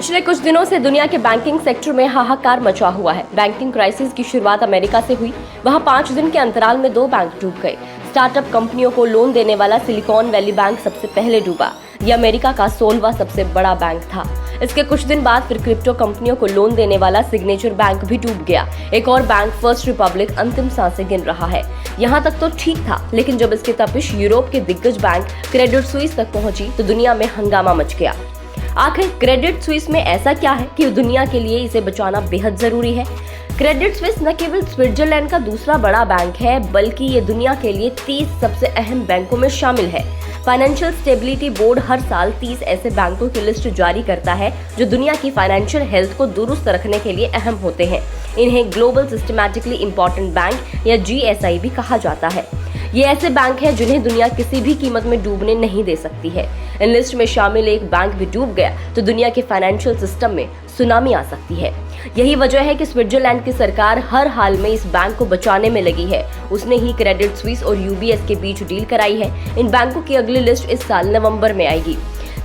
पिछले कुछ दिनों से दुनिया के बैंकिंग सेक्टर में हाहाकार मचा हुआ है। बैंकिंग क्राइसिस की शुरुआत अमेरिका से हुई। वहां 5 दिन के अंतराल में 2 बैंक डूब गए। स्टार्टअप कंपनियों को लोन देने वाला सिलिकॉन वैली बैंक सबसे पहले डूबा। यह अमेरिका का 16वां सबसे बड़ा बैंक था। इसके कुछ दिन बाद फिर क्रिप्टो कंपनियों को लोन देने वाला सिग्नेचर बैंक भी डूब गया। एक और बैंक फर्स्ट रिपब्लिक अंतिम सांसें गिन रहा है। यहाँ तक तो ठीक था, लेकिन जब इसकी तपिश यूरोप के दिग्गज बैंक क्रेडिट स्विस तक पहुंची तो दुनिया में हंगामा मच गया। आखिर क्रेडिट स्विस में ऐसा क्या है कि दुनिया के लिए इसे बचाना बेहद जरूरी है? क्रेडिट स्विस न केवल स्विट्जरलैंड का दूसरा बड़ा बैंक है, बल्कि ये दुनिया के लिए 30 सबसे अहम बैंकों में शामिल है। फाइनेंशियल स्टेबिलिटी बोर्ड हर साल 30 ऐसे बैंकों की लिस्ट जारी करता है जो दुनिया की फाइनेंशियल हेल्थ को दुरुस्त रखने के लिए अहम होते हैं। इन्हें ग्लोबल सिस्टमैटिकली इम्पोर्टेंट बैंक या GSI भी कहा जाता है। ये ऐसे बैंक हैं जिन्हें दुनिया किसी भी कीमत में डूबने नहीं दे सकती है। इन लिस्ट में शामिल एक बैंक भी डूब गया तो दुनिया के फाइनेंशियल सिस्टम में सुनामी आ सकती है। यही वजह है कि स्विट्जरलैंड की सरकार हर हाल में इस बैंक को बचाने में लगी है। उसने ही क्रेडिट स्विस और UBS के बीच डील कराई है। इन बैंकों की अगली लिस्ट इस साल नवंबर में आएगी।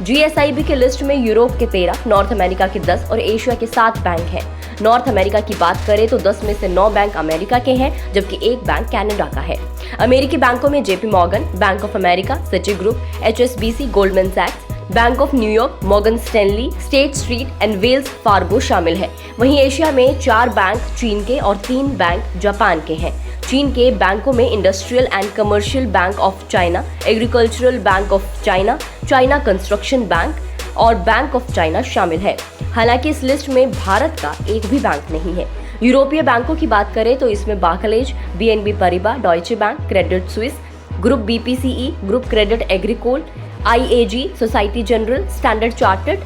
GSIB की लिस्ट में यूरोप के 13, नॉर्थ अमेरिका के 10 और एशिया के 7 बैंक हैं। नॉर्थ अमेरिका की बात करें तो 10 में से 9 बैंक अमेरिका के हैं, जबकि एक बैंक कनाडा का है। अमेरिकी बैंकों में JP Morgan, Bank of America, Citigroup, HSBC, Goldman सैक्स, Bank of New York, Morgan Stanley, State Street and Wells Fargo शामिल है। वहीं एशिया में 4 बैंक चीन के और 3 बैंक जापान के हैं। चीन के बैंकों में industrial and commercial bank of China, agricultural bank of China, China construction bank और बैंक ऑफ चाइना शामिल है। हालांकि इस लिस्ट में भारत का एक भी बैंक नहीं है। यूरोपीय बैंकों की बात करें तो इसमें Barclays, BNP Paribas, Deutsche bank, Credit Suisse, group BPCE, group credit Agricole, IAG, society general, standard chartered,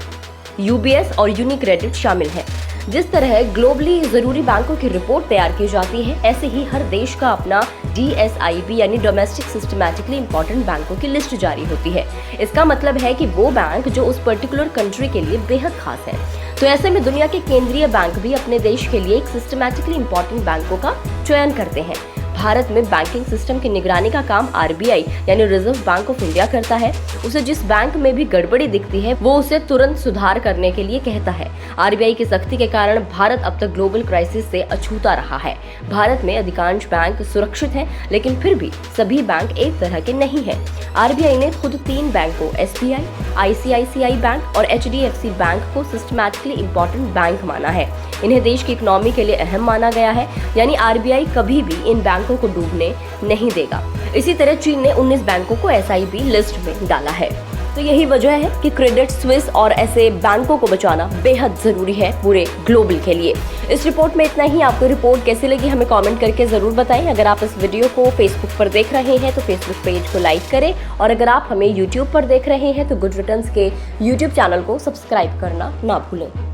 UBS और यूनिक्रेडिट शामिल है। जिस तरह ग्लोबली जरूरी बैंकों की रिपोर्ट तैयार की जाती है, ऐसे ही हर देश का अपना DSIB यानी डोमेस्टिक सिस्टमैटिकली इम्पोर्टेंट बैंकों की लिस्ट जारी होती है। इसका मतलब है कि वो बैंक जो उस पर्टिकुलर कंट्री के लिए बेहद खास है। तो ऐसे में दुनिया के केंद्रीय बैंक भी अपने देश के लिए एक सिस्टमैटिकली इम्पोर्टेंट बैंकों का चयन करते हैं। भारत में बैंकिंग सिस्टम की निगरानी का काम RBI यानी रिजर्व बैंक ऑफ इंडिया करता है। उसे जिस बैंक में भी गड़बड़ी दिखती है वो उसे तुरंत सुधार करने के लिए कहता है। RBI की सख्ती के कारण भारत अब तक ग्लोबल क्राइसिस से अछूता रहा है। भारत में अधिकांश बैंक सुरक्षित हैं, लेकिन फिर भी सभी बैंक एक तरह के नहीं हैं। RBI ने खुद 3 बैंकों SBI, ICICI बैंक और HDFC बैंक को सिस्टमैटिकली इम्पोर्टेंट बैंक माना है। इन्हें देश की इकोनॉमी के लिए अहम माना गया है, यानी RBI कभी भी इन बैंकों को डूबने नहीं देगा। इसी तरह चीन ने 19 बैंकों को SIB लिस्ट में डाला है। तो यही वजह है कि क्रेडिट स्विस और ऐसे बैंकों को बचाना बेहद जरूरी है पूरे ग्लोबल के लिए। इस रिपोर्ट में इतना ही। आपको रिपोर्ट कैसी लगी हमें कमेंट करके जरूर बताएं। अगर आप इस वीडियो को फेसबुक पर देख रहे हैं तो फेसबुक पेज को लाइक करें, और अगर आप हमें यूट्यूब पर देख रहे हैं तो गुड रिटर्न्स के यूट्यूब चैनल को सब्सक्राइब करना ना भूलें।